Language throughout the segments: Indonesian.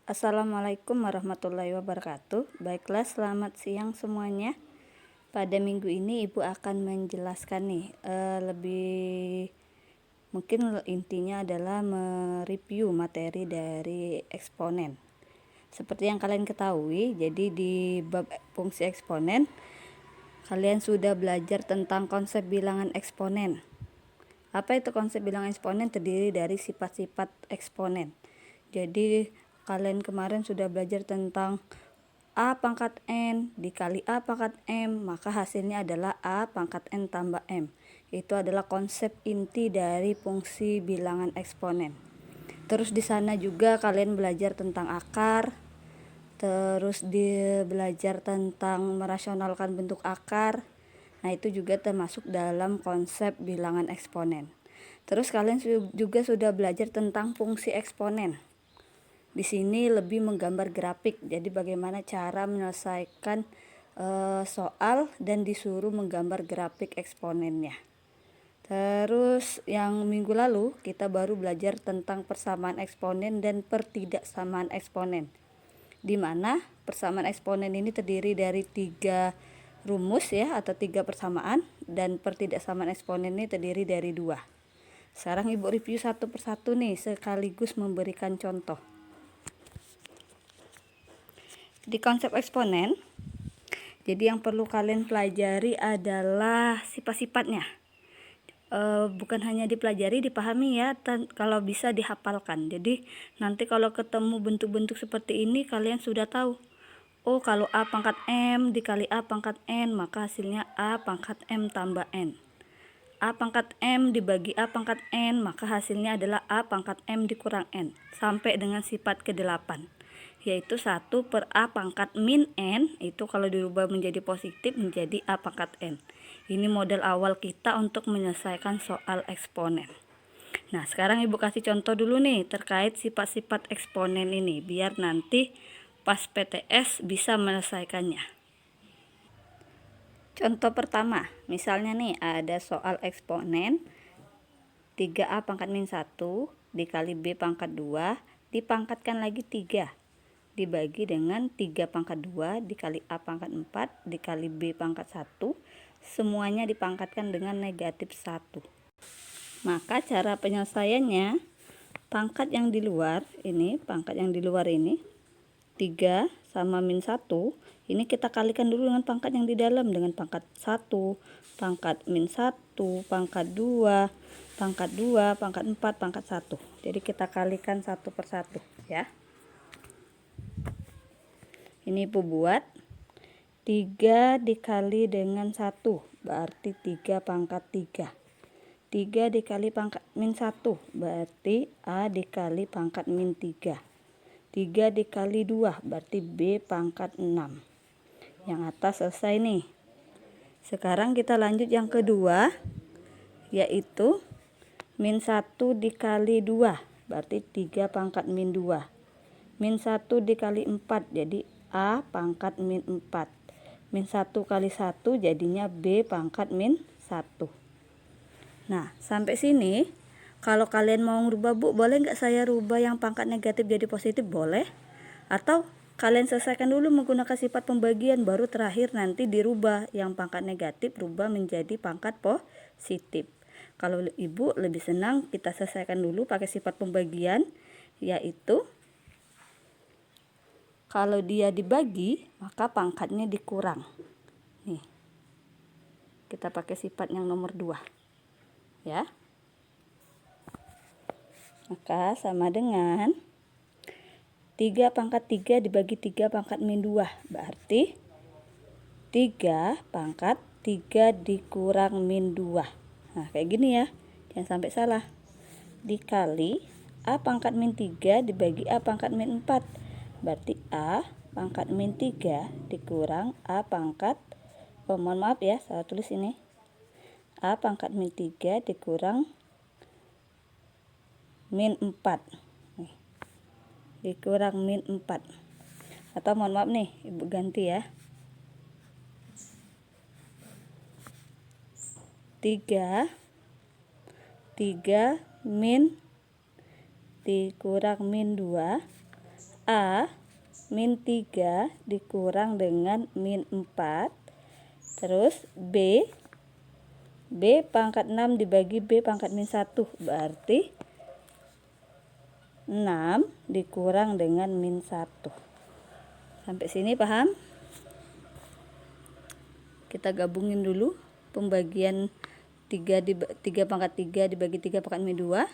Assalamualaikum warahmatullahi wabarakatuh. Baiklah, selamat siang semuanya. Pada minggu ini Ibu akan menjelaskan nih, lebih mungkin intinya adalah mereview materi dari eksponen. Seperti yang kalian ketahui, jadi di bab fungsi eksponen kalian sudah belajar tentang konsep bilangan eksponen. Apa itu konsep bilangan eksponen? Terdiri dari sifat-sifat eksponen. Jadi kalian kemarin sudah belajar tentang A pangkat N dikali A pangkat M, maka hasilnya adalah A pangkat N tambah M. Itu adalah konsep inti dari fungsi bilangan eksponen. Terus di sana juga kalian belajar tentang akar, terus belajar tentang merasionalkan bentuk akar. Nah, itu juga termasuk dalam konsep bilangan eksponen. Terus kalian juga sudah belajar tentang fungsi eksponen. Di sini lebih menggambar grafik, jadi bagaimana cara menyelesaikan soal dan disuruh menggambar grafik eksponennya. Terus yang minggu lalu kita baru belajar tentang persamaan eksponen dan pertidaksamaan eksponen, di mana persamaan eksponen ini terdiri dari 3 rumus ya, atau 3 persamaan, dan pertidaksamaan eksponen ini terdiri dari 2. Sekarang Ibu review satu persatu nih, sekaligus memberikan contoh. Di konsep eksponen, jadi yang perlu kalian pelajari adalah sifat-sifatnya. Bukan hanya dipelajari, dipahami ya, kalau bisa dihafalkan. Jadi nanti kalau ketemu bentuk-bentuk seperti ini kalian sudah tahu. Oh, kalau A pangkat M dikali A pangkat N, maka hasilnya A pangkat M tambah N. A pangkat M dibagi A pangkat N, maka hasilnya adalah A pangkat M dikurang N, sampai dengan sifat ke-8, yaitu 1 per A pangkat min N, itu kalau dirubah menjadi positif menjadi A pangkat N. Ini model awal kita untuk menyelesaikan soal eksponen. Nah, sekarang Ibu kasih contoh dulu nih terkait sifat-sifat eksponen ini, biar nanti pas PTS bisa menyelesaikannya. Contoh pertama, misalnya nih ada soal eksponen 3A pangkat min 1 dikali B pangkat 2 dipangkatkan lagi 3 dibagi dengan 3 pangkat 2 dikali A pangkat 4 dikali B pangkat 1, semuanya dipangkatkan dengan negatif 1. Maka cara penyelesaiannya, pangkat yang di luar ini 3 sama min 1, ini kita kalikan dulu dengan pangkat yang di dalam, dengan pangkat 1, pangkat min 1, pangkat 2, pangkat 2, pangkat 4, pangkat 1. Jadi kita kalikan satu persatu ya. Ini Ibu buat 3 dikali dengan 1 berarti 3 pangkat 3. 3 dikali pangkat min 1 berarti A dikali pangkat min 3. 3 dikali 2 berarti B pangkat 6. Yang atas selesai nih. Sekarang kita lanjut yang kedua, yaitu min 1 dikali 2 berarti 3 pangkat min 2. Min 1 dikali 4 jadi A pangkat min 4. Min 1 kali 1 jadinya B pangkat min 1. Nah, sampai sini kalau kalian mau ngerubah Bu, boleh nggak saya rubah yang pangkat negatif jadi positif? Boleh. Atau kalian selesaikan dulu menggunakan sifat pembagian, baru terakhir nanti dirubah yang pangkat negatif rubah menjadi pangkat positif. Kalau Ibu lebih senang kita selesaikan dulu pakai sifat pembagian, yaitu kalau dia dibagi maka pangkatnya dikurang. Nih, kita pakai sifat yang nomor 2 ya. Maka sama dengan 3 pangkat 3 dibagi 3 pangkat min 2 berarti 3 pangkat 3 dikurang min 2. Nah, kayak gini ya, jangan sampai salah. Dikali A pangkat min 3 dibagi A pangkat min 4 berarti A pangkat min 3 dikurang A pangkat, mohon maaf ya salah tulis ini, A pangkat min 3 dikurang min 4 nih, dikurang min 4, atau mohon maaf nih Ibu ganti ya, 3 min dikurang min 2 A min 3 dikurang dengan min 4. Terus B pangkat 6 dibagi B pangkat min 1. Berarti 6 dikurang dengan min 1. Sampai sini paham? Kita gabungin dulu pembagian 3 pangkat 3 dibagi 3 pangkat min 2.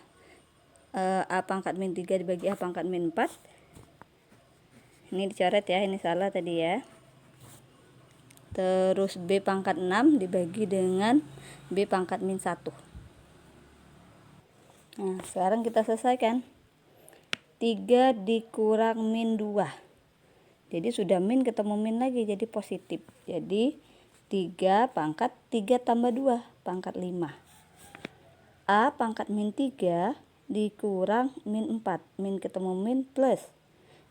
A pangkat min 3 dibagi A pangkat min 4. Ini dicoret ya, ini salah tadi ya. Terus B pangkat 6 dibagi dengan B pangkat min 1. Nah, sekarang kita selesaikan. 3 dikurang min 2. Jadi sudah min ketemu min lagi, jadi positif. Jadi 3 pangkat 3 tambah 2 pangkat 5. A pangkat min 3 dikurang min 4. Min ketemu min plus.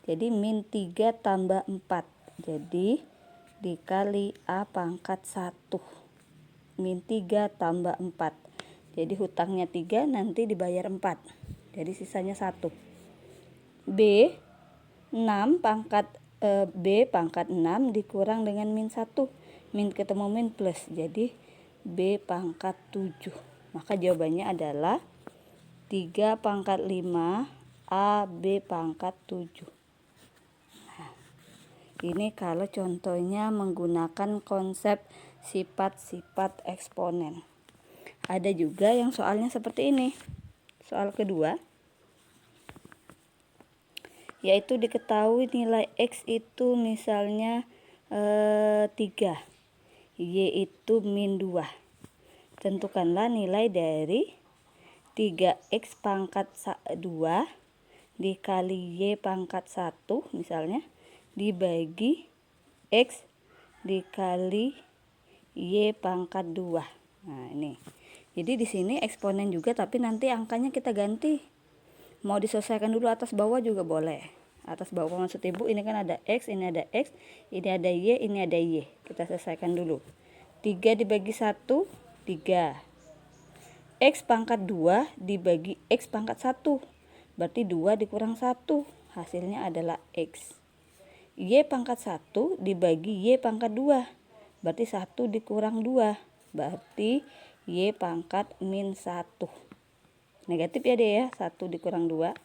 Jadi min 3 tambah 4. Jadi dikali A pangkat 1. Min 3 tambah 4. Jadi hutangnya 3, nanti dibayar 4. Jadi sisanya 1. B 6 pangkat B pangkat 6 dikurang dengan min 1. Min ketemu min plus. Jadi B pangkat 7. Maka jawabannya adalah 3 pangkat 5 A B pangkat 7. Ini kalau contohnya menggunakan konsep sifat-sifat eksponen. Ada juga yang soalnya seperti ini. Soal kedua, yaitu diketahui nilai X itu misalnya 3, Y itu min 2. Tentukanlah nilai dari 3X pangkat 2 dikali Y pangkat 1 misalnya dibagi X dikali Y pangkat 2. Nah, ini. Jadi di sini eksponen juga, tapi nanti angkanya kita ganti. Mau diselesaikan dulu atas bawah juga boleh. Atas bawah maksud Ibu, ini kan ada X, ini ada X, ini ada Y, ini ada Y. Kita selesaikan dulu. 3 dibagi 1, 3. X pangkat 2 dibagi X pangkat 1. Berarti 2 dikurang 1. Hasilnya adalah X. Y pangkat 1 dibagi Y pangkat 2. Berarti 1 dikurang 2. Berarti Y pangkat min 1. Negatif ya deh ya, 1 dikurang 2.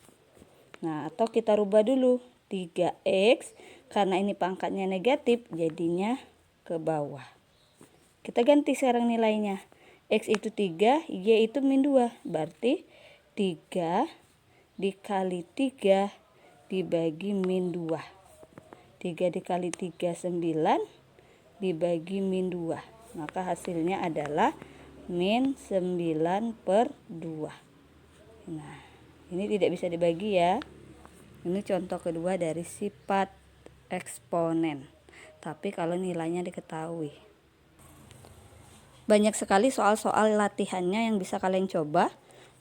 Nah, atau kita rubah dulu. 3X, karena ini pangkatnya negatif, jadinya ke bawah. Kita ganti sekarang nilainya. X itu 3, Y itu min 2. Berarti 3 dikali 3 dibagi min 2. 3 dikali 3, 9 dibagi min 2. Maka hasilnya adalah min 9/2. Nah, ini tidak bisa dibagi ya. Ini contoh kedua dari sifat eksponen. Tapi kalau nilainya diketahui. Banyak sekali soal-soal latihannya yang bisa kalian coba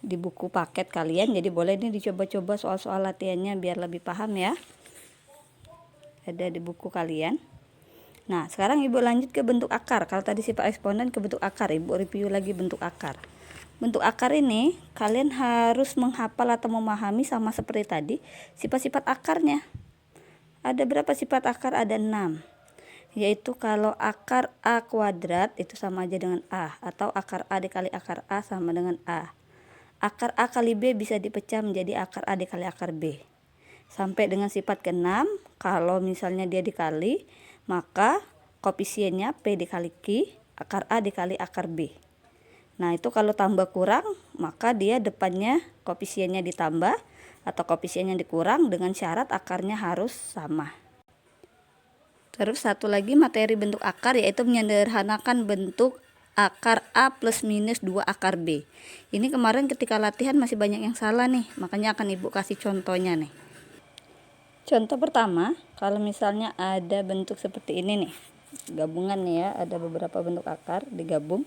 di buku paket kalian. Jadi boleh ini dicoba-coba soal-soal latihannya biar lebih paham ya. Ada di buku kalian. Nah, sekarang Ibu lanjut ke bentuk akar. Kalau tadi sifat eksponen ke bentuk akar, Ibu review lagi bentuk akar. Bentuk akar ini kalian harus menghafal atau memahami sama seperti tadi sifat-sifat akarnya. Ada berapa sifat akar? Ada 6. Yaitu kalau akar A kuadrat itu sama aja dengan A, atau akar A dikali akar A sama dengan A. Akar A kali B bisa dipecah menjadi akar A dikali akar B. Sampai dengan sifat ke-6, kalau misalnya dia dikali, maka koefisiennya P dikali Q, akar A dikali akar B. Nah, itu kalau tambah kurang, maka dia depannya koefisiennya ditambah atau koefisiennya dikurang dengan syarat akarnya harus sama. Terus satu lagi materi bentuk akar, yaitu menyederhanakan bentuk akar A plus minus 2 akar B. Ini kemarin ketika latihan masih banyak yang salah nih, makanya akan Ibu kasih contohnya nih. Contoh pertama, kalau misalnya ada bentuk seperti ini nih, gabungan nih ya, ada beberapa bentuk akar digabung.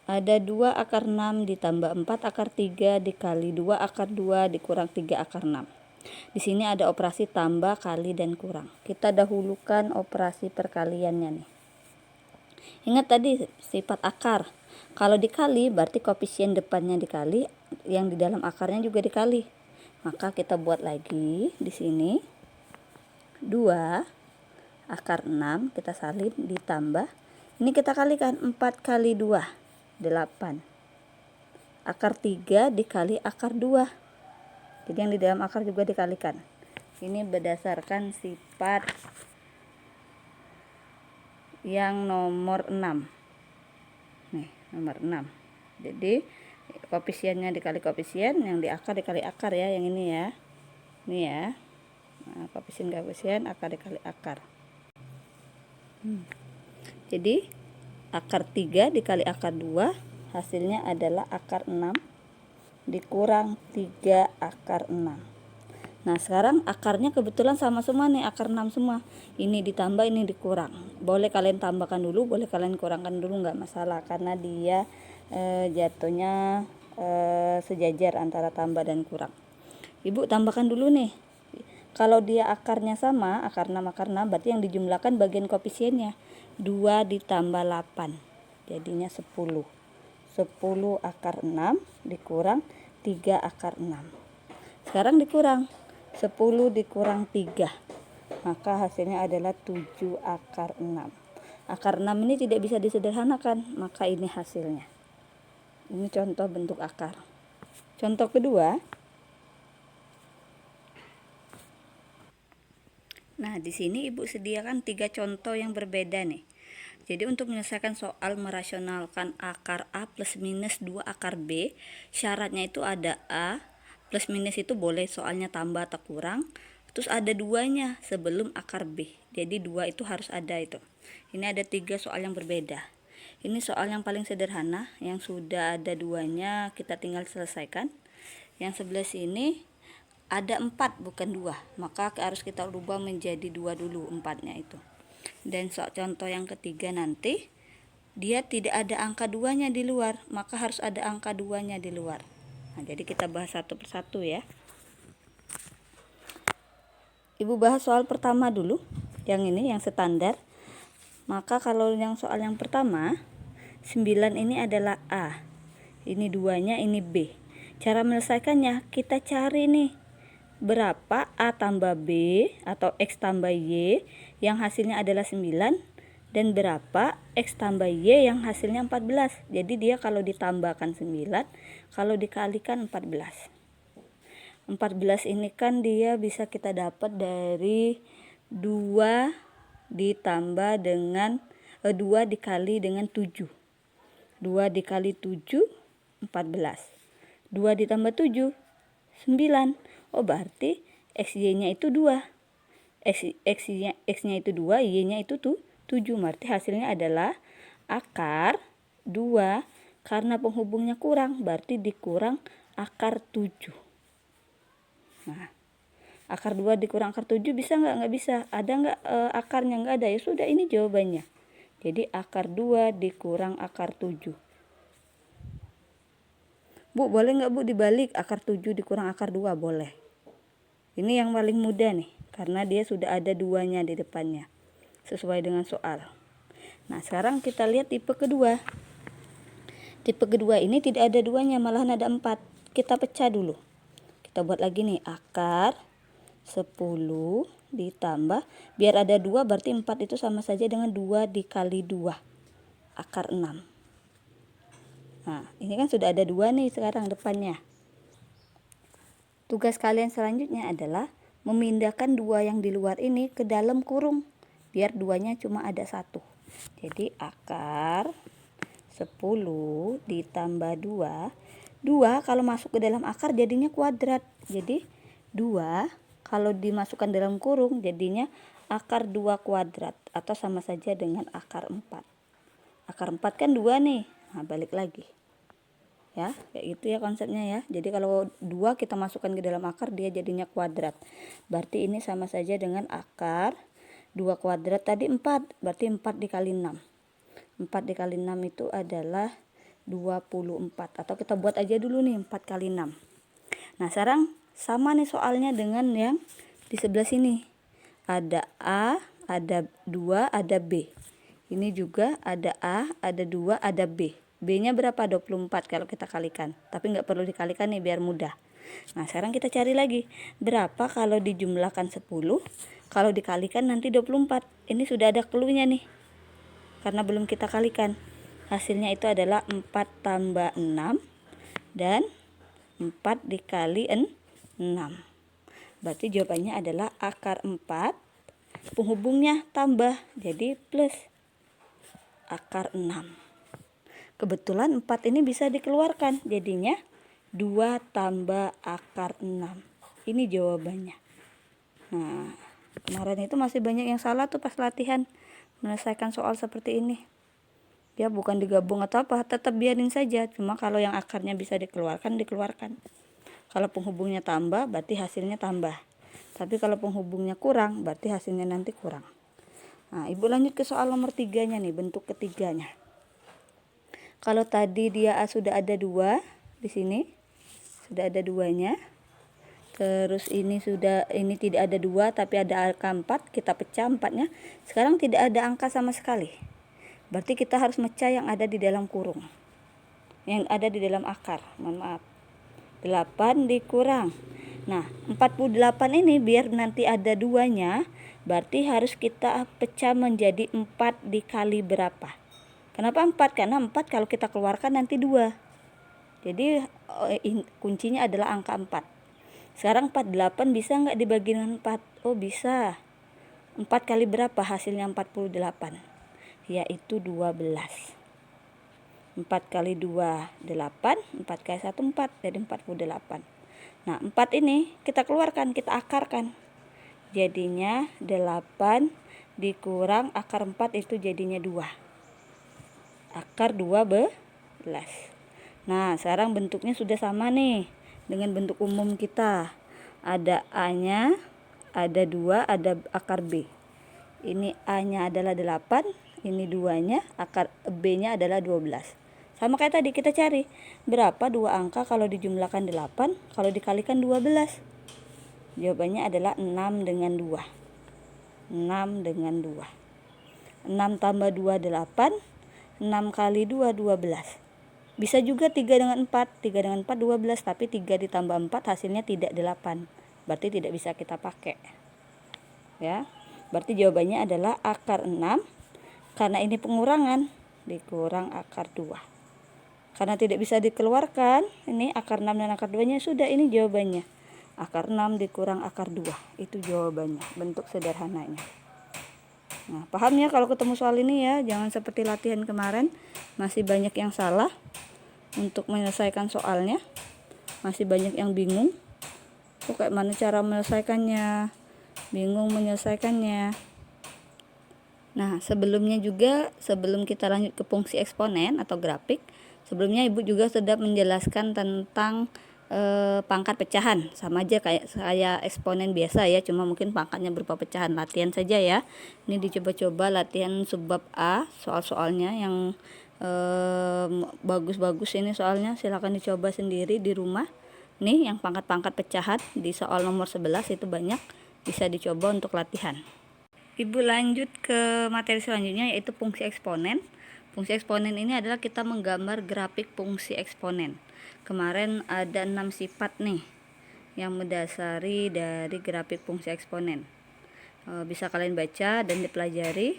Ada 2 akar 6 ditambah 4 akar 3 dikali 2 akar 2 dikurang 3 akar 6. Di sini ada operasi tambah, kali, dan kurang. Kita dahulukan operasi perkaliannya nih. Ingat tadi sifat akar. Kalau dikali berarti koefisien depannya dikali, yang di dalam akarnya juga dikali. Maka kita buat lagi di sini. 2 akar 6 kita salin ditambah, ini kita kalikan 4 kali 2, 8. Akar 3 dikali akar 2. Jadi yang di dalam akar juga dikalikan. Ini berdasarkan sifat yang nomor 6. Nih, nomor 6. Jadi koefisiennya dikali koefisien, yang di akar dikali akar ya, yang ini ya. Ini ya. Nah, koefisien akar dikali akar. Jadi akar 3 dikali akar 2 hasilnya adalah akar 6 dikurang 3 akar 6. Nah sekarang akarnya kebetulan sama semua nih, akar 6 semua. Ini ditambah, ini dikurang. Boleh kalian tambahkan dulu, boleh kalian kurangkan dulu, nggak masalah, karena dia jatuhnya sejajar antara tambah dan kurang. Ibu tambahkan dulu nih. Kalau dia akarnya sama, akar 6 berarti yang dijumlahkan bagian koefisiennya 2 ditambah 8, jadinya 10. 10 akar 6 dikurang 3 akar 6. Sekarang dikurang 10 dikurang 3, maka hasilnya adalah 7 akar 6. Akar 6 ini tidak bisa disederhanakan, maka ini hasilnya. Ini contoh bentuk akar. Contoh kedua. Nah, di sini Ibu sediakan 3 contoh yang berbeda nih. Jadi untuk menyelesaikan soal merasionalkan akar A plus minus 2 akar B, syaratnya itu ada A plus minus itu boleh soalnya tambah atau kurang, terus ada 2-nya sebelum akar B. Jadi 2 itu harus ada itu. Ini ada 3 soal yang berbeda. Ini soal yang paling sederhana, yang sudah ada 2-nya kita tinggal selesaikan. Yang sebelah sini ada 4 bukan 2, maka harus kita rubah menjadi 2 dulu 4-nya itu. Dan contoh yang ketiga nanti dia tidak ada angka 2-nya di luar, maka harus ada angka 2-nya di luar. Nah, jadi kita bahas satu persatu ya. Ibu bahas soal pertama dulu, yang ini yang standar. Maka kalau yang soal yang pertama, 9 ini adalah A, ini 2-nya, ini B. Cara menyelesaikannya kita cari nih berapa A tambah B atau X tambah Y yang hasilnya adalah 9 dan berapa X tambah Y yang hasilnya 14. Jadi dia kalau ditambahkan 9, kalau dikalikan 14. 14 ini kan dia bisa kita dapat dari 2 ditambah dengan 2 dikali dengan 7. 2 dikali 7 14. 2 ditambah 7 9. Oh berarti XY-nya itu 2. X-nya itu 2, Y-nya itu 7. Berarti hasilnya adalah akar 2 karena penghubungnya kurang, berarti dikurang akar 7. Nah, akar 2 dikurang akar 7 bisa nggak? Nggak bisa. Ada nggak akarnya? Nggak ada. Ya sudah, ini jawabannya. Jadi akar 2 dikurang akar 7. Bu, boleh nggak Bu dibalik akar 7 dikurang akar 2? Boleh. Ini yang paling mudah nih, karena dia sudah ada 2-nya di depannya, sesuai dengan soal. Nah, sekarang kita lihat tipe kedua. Tipe kedua ini tidak ada 2-nya, malahan ada 4. Kita pecah dulu. Kita buat lagi nih, akar 10 ditambah, biar ada 2 berarti 4 itu sama saja dengan 2 dikali 2, akar 6. Nah, ini kan sudah ada 2 nih sekarang depannya. Tugas kalian selanjutnya adalah memindahkan 2 yang di luar ini ke dalam kurung, biar 2-nya cuma ada 1. Jadi akar 10 ditambah 2. 2 kalau masuk ke dalam akar jadinya kuadrat. Jadi 2 kalau dimasukkan dalam kurung jadinya akar 2 kuadrat, atau sama saja dengan akar 4. Akar 4 kan 2 nih. Nah, balik lagi. Ya, kayak gitu ya konsepnya ya. Jadi kalau 2 kita masukkan ke dalam akar, dia jadinya kuadrat. Berarti ini sama saja dengan akar 2 kuadrat tadi 4. Berarti 4 dikali 6. 4 dikali 6 itu adalah 24. Atau kita buat aja dulu nih 4 kali 6. Nah, sekarang sama nih soalnya dengan yang di sebelah sini. Ada A, ada 2, ada B. Ini juga ada A, ada 2, ada B. B-nya berapa? 24 kalau kita kalikan. Tapi nggak perlu dikalikan nih biar mudah. Nah, sekarang kita cari lagi. Berapa kalau dijumlahkan 10? Kalau dikalikan nanti 24. Ini sudah ada clue-nya nih. Karena belum kita kalikan. Hasilnya itu adalah 4 tambah 6 dan 4 dikali 6. Berarti jawabannya adalah akar 4. Penghubungnya tambah, jadi plus akar 6. Kebetulan 4 ini bisa dikeluarkan, jadinya 2 tambah akar 6. Ini jawabannya. Nah, kemarin itu masih banyak yang salah tuh pas latihan menyelesaikan soal seperti ini. Dia bukan digabung atau apa, tetap biarin saja. Cuma kalau yang akarnya bisa dikeluarkan, dikeluarkan. Kalau penghubungnya tambah, berarti hasilnya tambah. Tapi kalau penghubungnya kurang, berarti hasilnya nanti kurang. Nah, Ibu lanjut ke soal nomor 3-nya nih, bentuk ketiganya. Kalau tadi dia sudah ada 2 di sini, sudah ada 2-nya. Terus ini tidak ada 2 tapi ada angka 4, kita pecah 4-nya. Sekarang tidak ada angka sama sekali. Berarti kita harus mecah yang ada di dalam kurung. Yang ada di dalam akar, mohon maaf. 8 dikurang. Nah, 48 ini biar nanti ada 2-nya, berarti harus kita pecah menjadi 4 dikali berapa? Kenapa 4? Karena 4 kalau kita keluarkan nanti 2. Jadi kuncinya adalah angka 4. Sekarang 48 bisa nggak dibagi dengan 4? Oh, bisa. 4 kali berapa hasilnya 48? Yaitu 12. 4 kali 2, 8. 4 kali 1, 4. Jadi 48. Nah, 4 ini kita keluarkan, kita akarkan. Jadinya 8 dikurang akar 4 itu jadinya 2. Akar 12. Nah, sekarang bentuknya sudah sama nih dengan bentuk umum kita. Ada A-nya, ada 2, ada akar B. Ini A-nya adalah 8, ini 2-nya, akar B-nya adalah 12. Sama kayak tadi, kita cari berapa 2 angka kalau dijumlahkan 8, kalau dikalikan 12. Jawabannya adalah 6 dengan 2. 6 dengan 2. 6 tambah 2, 8. 6 kali 2, 12. Bisa juga 3 dengan 4. 3 dengan 4, 12. Tapi 3 ditambah 4 hasilnya tidak 8. Berarti tidak bisa kita pakai. Ya, berarti jawabannya adalah akar 6. Karena ini pengurangan, dikurang akar 2. Karena tidak bisa dikeluarkan, ini akar 6 dan akar 2-nya sudah, ini jawabannya. Akar 6 dikurang akar 2. Itu jawabannya, bentuk sederhananya. Nah, paham ya kalau ketemu soal ini ya, jangan seperti latihan kemarin, masih banyak yang salah untuk menyelesaikan soalnya, masih banyak yang bingung, kok kayak mana cara menyelesaikannya, bingung menyelesaikannya. Nah, sebelumnya juga, sebelum kita lanjut ke fungsi eksponen atau grafik, sebelumnya Ibu juga sudah menjelaskan tentang pangkat pecahan. Sama aja kayak saya eksponen biasa ya, cuma mungkin pangkatnya berupa pecahan. Latihan saja ya. Ini dicoba-coba latihan subbab A, soal-soalnya yang bagus-bagus ini soalnya, silahkan dicoba sendiri di rumah. Nih yang pangkat-pangkat pecahan di soal nomor 11 itu banyak, bisa dicoba untuk latihan. Ibu lanjut ke materi selanjutnya, yaitu fungsi eksponen. Fungsi eksponen ini adalah kita menggambar grafik fungsi eksponen. Kemarin ada 6 sifat nih yang mendasari dari grafik fungsi eksponen. Bisa kalian baca dan dipelajari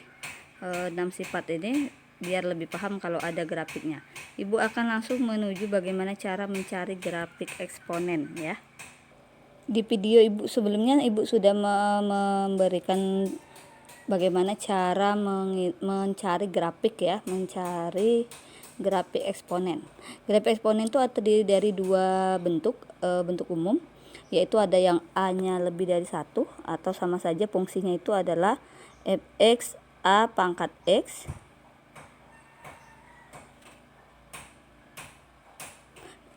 6 sifat ini biar lebih paham kalau ada grafiknya. Ibu akan langsung menuju bagaimana cara mencari grafik eksponen ya. Di video Ibu sebelumnya Ibu sudah memberikan bagaimana cara mencari grafik ya, mencari grafik eksponen. Grafik eksponen itu terdiri dari 2 bentuk, bentuk umum, yaitu ada yang A-nya lebih dari 1 atau sama saja fungsinya itu adalah fx A pangkat x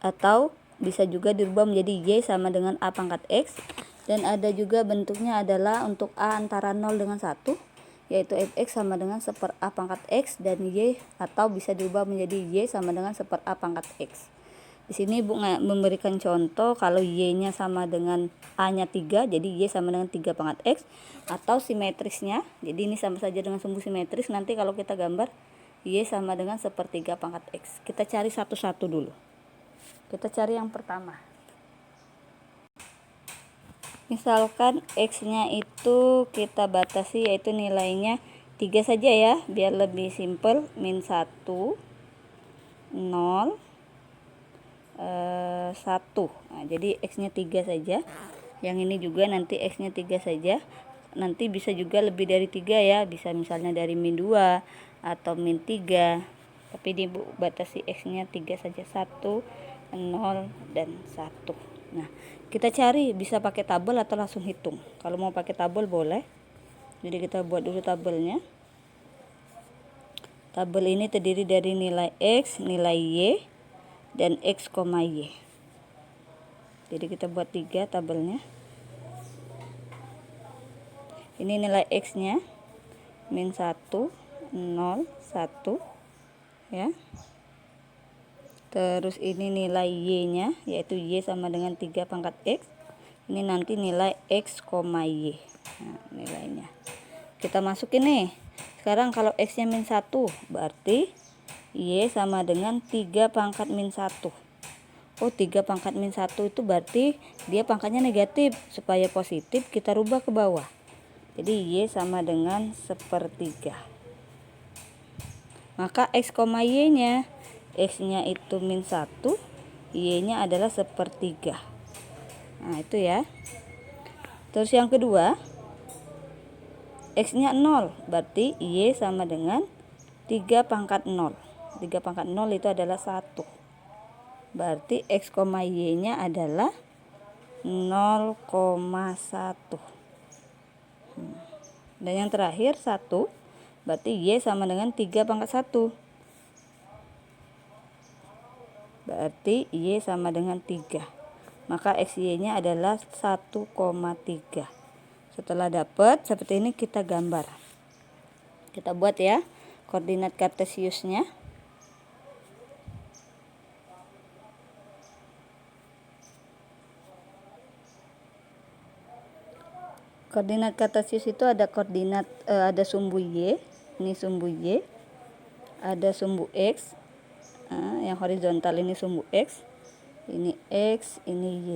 atau bisa juga dirubah menjadi y sama dengan A pangkat x. Dan ada juga bentuknya adalah untuk A antara 0 dengan 1, yaitu fx sama dengan 1/a pangkat x, dan y atau bisa diubah menjadi y sama dengan 1/a pangkat x. Di sini Ibu memberikan contoh kalau y-nya sama dengan a-nya 3, jadi y sama dengan 3 pangkat x, atau simetrisnya. Jadi ini sama saja dengan sumbu simetris. Nanti kalau kita gambar y sama dengan 1/3 pangkat x. Kita cari satu-satu dulu. Kita cari yang pertama. Misalkan X-nya itu kita batasi yaitu nilainya 3 saja ya, biar lebih simpel. Min 1, 0, 1. Nah, jadi X-nya 3 saja. Yang ini juga nanti X-nya 3 saja. Nanti bisa juga lebih dari 3 ya, bisa misalnya dari min 2 atau min 3. Tapi dibatasi X-nya 3 saja, 1, 0, dan 1. Nah, kita cari bisa pakai tabel atau langsung hitung. Kalau mau pakai tabel boleh. Jadi kita buat dulu tabelnya. Tabel ini terdiri dari nilai X, nilai Y, dan X, Y. Jadi kita buat 3 tabelnya. Ini nilai X-nya min 1, 0, 1 ya. Terus ini nilai Y-nya, yaitu Y sama dengan 3 pangkat X. Ini nanti nilai X, Y. Nah, nilainya. Kita masukin nih. Sekarang kalau X-nya min 1, berarti Y sama dengan 3 pangkat min 1. Oh, 3 pangkat min 1 itu berarti dia pangkatnya negatif. Supaya positif, kita rubah ke bawah. Jadi Y sama dengan 1/3. Maka X, Y-nya, X-nya itu min 1, Y-nya adalah 1/3. Nah, itu ya. Terus yang kedua, X-nya 0, berarti Y sama dengan 3 pangkat 0. 3 pangkat 0 itu adalah 1. Berarti X, Y-nya adalah 0,1. Dan yang terakhir 1, berarti Y sama dengan 3 pangkat 1. Berarti Y sama dengan 3. Maka XY-nya adalah 1,3. Setelah dapat seperti ini, kita gambar. Kita buat ya koordinat kartesiusnya. Koordinat kartesius itu ada koordinat ada sumbu Y, ini sumbu Y. Ada sumbu X. Yang horizontal ini sumbu X. Ini X, ini Y.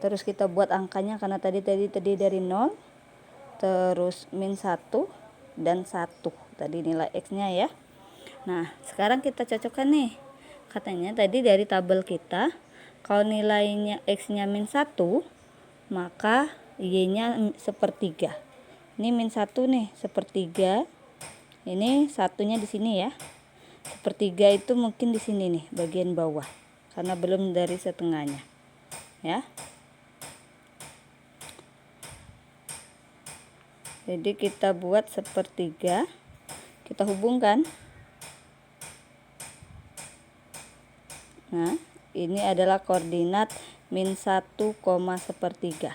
Terus kita buat angkanya karena tadi terdiri dari 0, terus min 1 dan 1. Tadi nilai X-nya ya. Nah, sekarang kita cocokkan nih. Katanya tadi dari tabel kita, kalau nilainya X-nya min 1, maka Y-nya 1/3. Ini min 1 nih, 1/3. Ini satunya di sini ya. 1/3 itu mungkin di sini nih, bagian bawah. Karena belum dari setengahnya. Ya. Jadi kita buat 1/3. Kita hubungkan. Nah, ini adalah koordinat min 1,1/3.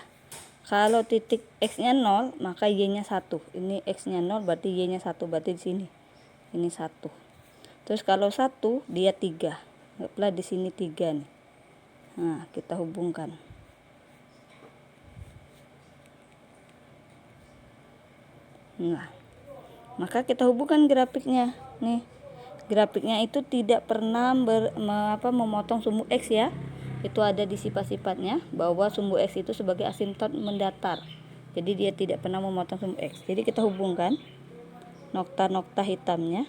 Kalau titik X-nya 0, maka Y-nya 1. Ini X-nya 0, berarti Y-nya 1, berarti di sini. Ini 1. Terus kalau 1, dia 3. Anggaplah di sini 3 nih. Nah, kita hubungkan. Nah, maka kita hubungkan grafiknya. Nih, grafiknya itu tidak pernah memotong sumbu X ya. Itu ada di sifat-sifatnya bahwa sumbu X itu sebagai asimtot mendatar. Jadi dia tidak pernah memotong sumbu X. Jadi kita hubungkan nokta-nokta hitamnya.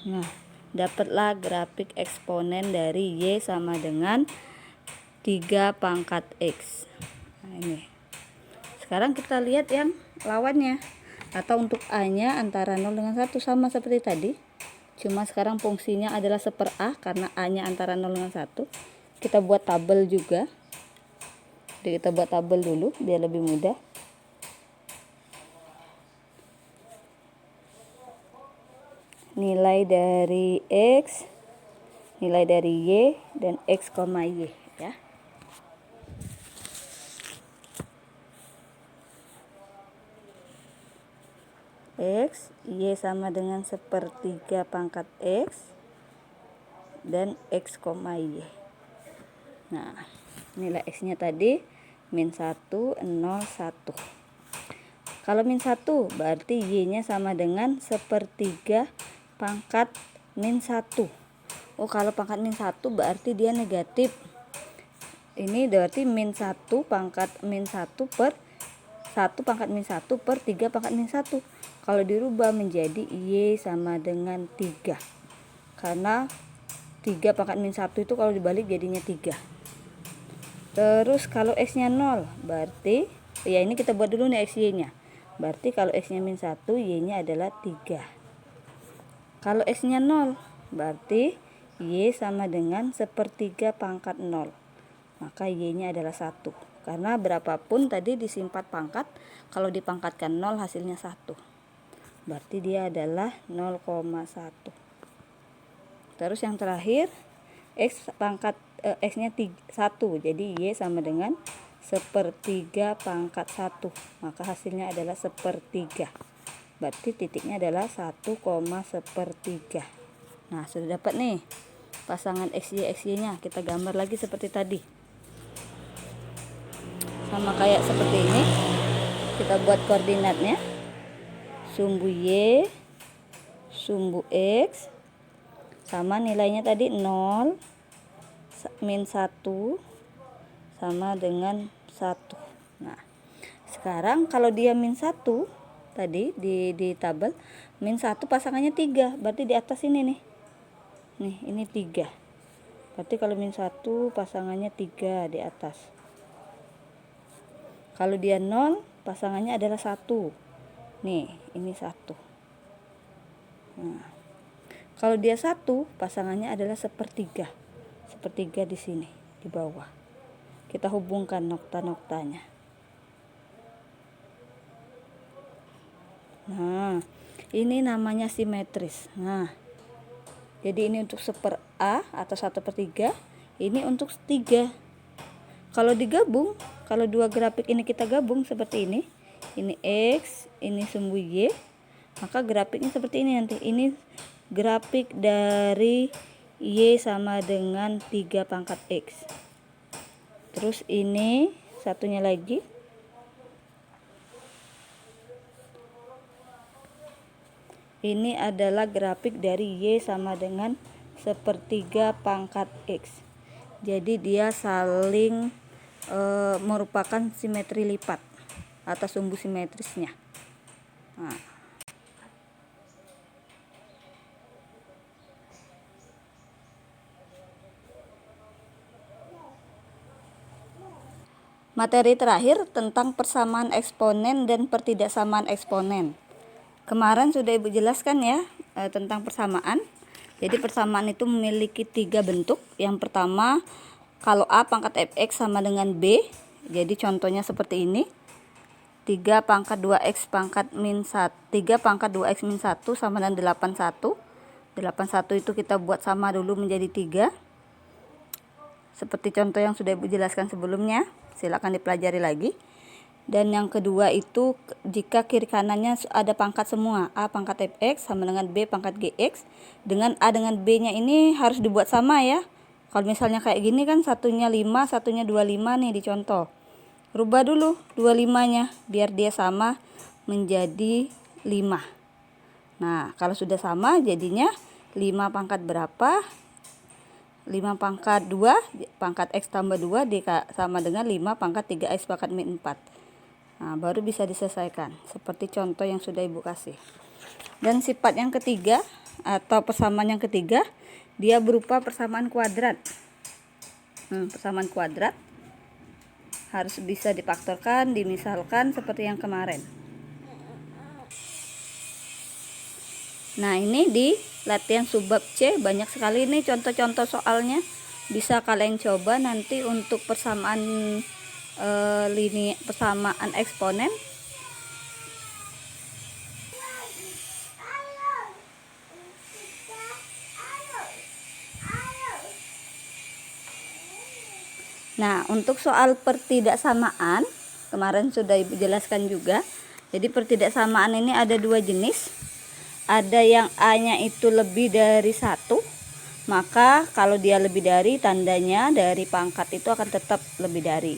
Nah, dapatlah grafik eksponen dari Y sama dengan 3 pangkat X. Nah, ini. Sekarang kita lihat yang lawannya. Atau untuk A-nya antara 0 dengan 1 sama seperti tadi. Cuma sekarang fungsinya adalah 1/A karena A-nya antara 0 dengan 1. Kita buat tabel juga. Jadi kita buat tabel dulu biar lebih mudah. Nilai dari X, nilai dari Y, dan X, Y ya. X, Y sama dengan 1/3 pangkat X dan X, Y. Nah, nilai X-nya tadi min 1, 0, 1. Kalau min 1 berarti Y-nya sama dengan 1/3 pangkat min 1. Oh, kalau pangkat min 1 berarti dia negatif. ini berarti min 1 pangkat min 1 per 1 pangkat min 1 per 3 pangkat min 1. Kalau dirubah menjadi Y sama dengan 3. Karena 3 pangkat min 1 itu kalau dibalik jadinya 3. Terus kalau X-nya 0, berarti ya ini kita buat dulu nih XY-nya. Berarti kalau X-nya min 1, Y-nya adalah 3. Kalau X-nya 0, berarti Y sama dengan 1/3 pangkat 0. Maka Y-nya adalah 1. Karena berapapun tadi disimpat pangkat, kalau dipangkatkan 0 hasilnya 1. Berarti dia adalah 0,1. Terus yang terakhir, X-nya 1. Jadi Y sama dengan 1/3 pangkat 1. Maka hasilnya adalah 1/3. Berarti titiknya adalah 1,1/3. Nah, sudah dapat nih pasangan XY-nya. Kita gambar lagi seperti tadi. Sama kayak seperti ini. Kita buat koordinatnya. Sumbu Y, sumbu X, sama nilainya tadi 0, min 1, sama dengan 1. Nah, sekarang kalau dia min 1, tadi di tabel, min 1 pasangannya 3. Berarti di atas ini nih. Nih, ini 3. Berarti kalau min 1 pasangannya 3 di atas. Kalau dia 0, pasangannya adalah 1. Nih, ini 1. Nah, kalau dia 1, pasangannya adalah 1/3. 1/3 di sini, di bawah. Kita hubungkan nokta-noktanya. Nah, ini namanya simetris. Nah, jadi ini untuk 1/A atau 1/3. Ini untuk 3. Kalau digabung, kalau dua grafik ini kita gabung seperti ini X, ini sumbu Y, maka grafiknya seperti ini nanti. Ini grafik dari Y sama dengan 3 pangkat X. Terus ini satunya lagi. Ini adalah grafik dari Y sama dengan 1/3 pangkat X. Jadi dia saling merupakan simetri lipat atau sumbu simetrisnya. Nah, materi terakhir tentang persamaan eksponen dan pertidaksamaan eksponen. Kemarin sudah Ibu jelaskan ya tentang persamaan. Jadi persamaan itu memiliki 3 bentuk. Yang pertama, kalau A pangkat fx sama dengan B, jadi contohnya seperti ini. 3 pangkat 2x pangkat min 1, 3 pangkat 2x min 1 sama dengan 81. 81 itu kita buat sama dulu menjadi 3. Seperti contoh yang sudah Ibu jelaskan sebelumnya. Silakan dipelajari lagi. Dan yang kedua itu jika kiri kanannya ada pangkat semua. A pangkat fx sama dengan B pangkat gx. Dengan A dengan B nya ini harus dibuat sama ya. Kalau misalnya kayak gini kan satunya 5, satunya 25 nih di contoh. Rubah dulu 25 nya biar dia sama menjadi 5. Nah, kalau sudah sama jadinya 5 pangkat berapa? 5 pangkat 2 pangkat X tambah 2 sama dengan 5 pangkat 3X pangkat min 4. Nah, baru bisa diselesaikan seperti contoh yang sudah Ibu kasih. Dan sifat yang ketiga atau persamaan yang ketiga, dia berupa persamaan kuadrat. Persamaan kuadrat harus bisa difaktorkan, dimisalkan seperti yang kemarin. Nah, ini di latihan subbab C banyak sekali nih contoh-contoh soalnya. Bisa kalian coba nanti untuk persamaan persamaan eksponen. Nah, untuk soal pertidaksamaan kemarin sudah Ibu jelaskan juga. Jadi pertidaksamaan ini ada 2 jenis. Ada yang A-nya itu lebih dari 1. Maka kalau dia lebih dari, tandanya dari pangkat itu akan tetap lebih dari.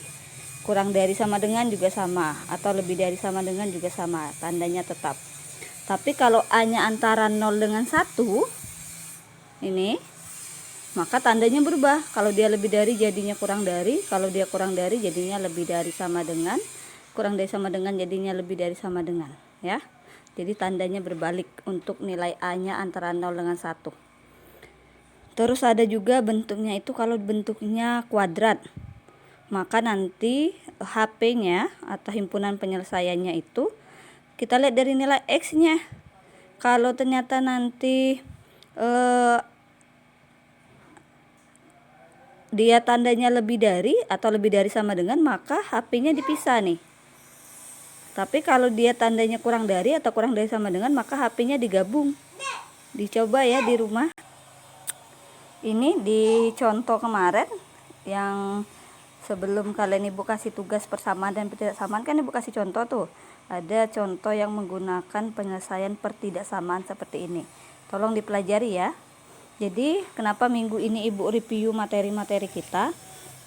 Kurang dari sama dengan juga sama, atau lebih dari sama dengan juga sama, tandanya tetap. Tapi kalau A-nya antara 0 dengan 1, ini maka tandanya berubah. Kalau dia lebih dari jadinya kurang dari, kalau dia kurang dari jadinya lebih dari sama dengan, kurang dari sama dengan jadinya lebih dari sama dengan, ya. Jadi tandanya berbalik untuk nilai A-nya antara 0 dengan 1. Terus ada juga bentuknya itu kalau bentuknya kuadrat, maka nanti HP-nya atau himpunan penyelesaiannya itu kita lihat dari nilai X-nya. Kalau ternyata nanti dia tandanya lebih dari atau lebih dari sama dengan, maka HP-nya dipisah nih. Tapi kalau dia tandanya kurang dari atau kurang dari sama dengan, maka HP-nya digabung. Dicoba ya di rumah. Ini di contoh kemarin yang sebelum kalian ibu kasih tugas persamaan dan pertidaksamaan, kan ibu kasih contoh tuh. Ada contoh yang menggunakan penyelesaian pertidaksamaan seperti ini. Tolong dipelajari ya. Jadi kenapa minggu ini ibu review materi-materi kita?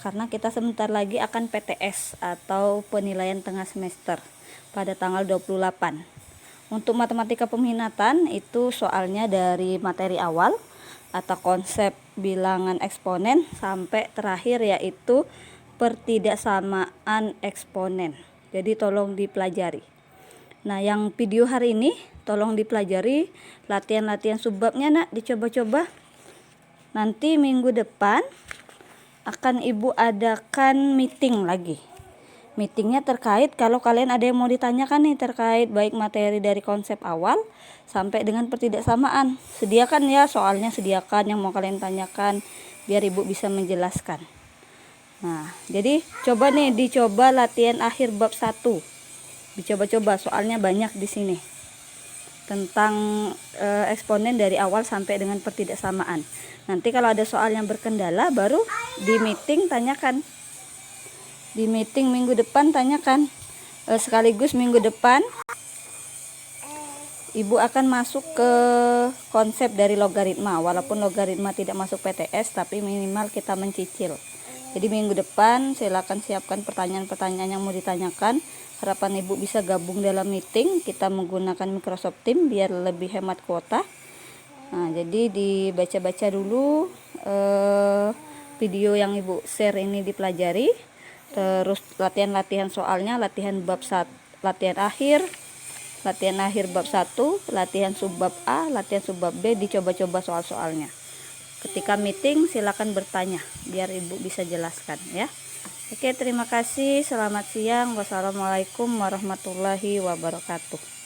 Karena kita sebentar lagi akan PTS atau penilaian tengah semester pada tanggal 28. Untuk matematika peminatan itu soalnya dari materi awal atau konsep bilangan eksponen sampai terakhir yaitu pertidaksamaan eksponen. Jadi tolong dipelajari. Nah, yang video hari ini tolong dipelajari latihan-latihan subbabnya nak, dicoba-coba. Nanti minggu depan akan ibu adakan meeting lagi. Meetingnya terkait kalau kalian ada yang mau ditanyakan nih terkait baik materi dari konsep awal sampai dengan pertidaksamaan. Sediakan ya soalnya, sediakan yang mau kalian tanyakan biar ibu bisa menjelaskan. Nah, jadi coba nih dicoba latihan akhir bab 1. Dicoba-coba soalnya banyak di sini. Tentang eksponen dari awal sampai dengan pertidaksamaan. Nanti kalau ada soal yang berkendala baru di meeting tanyakan. Di meeting minggu depan tanyakan. Sekaligus minggu depan ibu akan masuk ke konsep dari logaritma. Walaupun logaritma tidak masuk PTS, tapi minimal kita mencicil. Jadi minggu depan silakan siapkan pertanyaan-pertanyaan yang mau ditanyakan. Harapan ibu bisa gabung dalam meeting. Kita menggunakan Microsoft Teams biar lebih hemat kuota. Nah, jadi dibaca-baca dulu video yang ibu share ini, dipelajari. Terus latihan-latihan soalnya, latihan bab 1, latihan akhir bab 1, latihan subbab A, latihan subbab B, dicoba-coba soal-soalnya. Ketika meeting silakan bertanya biar ibu bisa jelaskan ya. Oke, terima kasih. Selamat siang. Wassalamualaikum warahmatullahi wabarakatuh.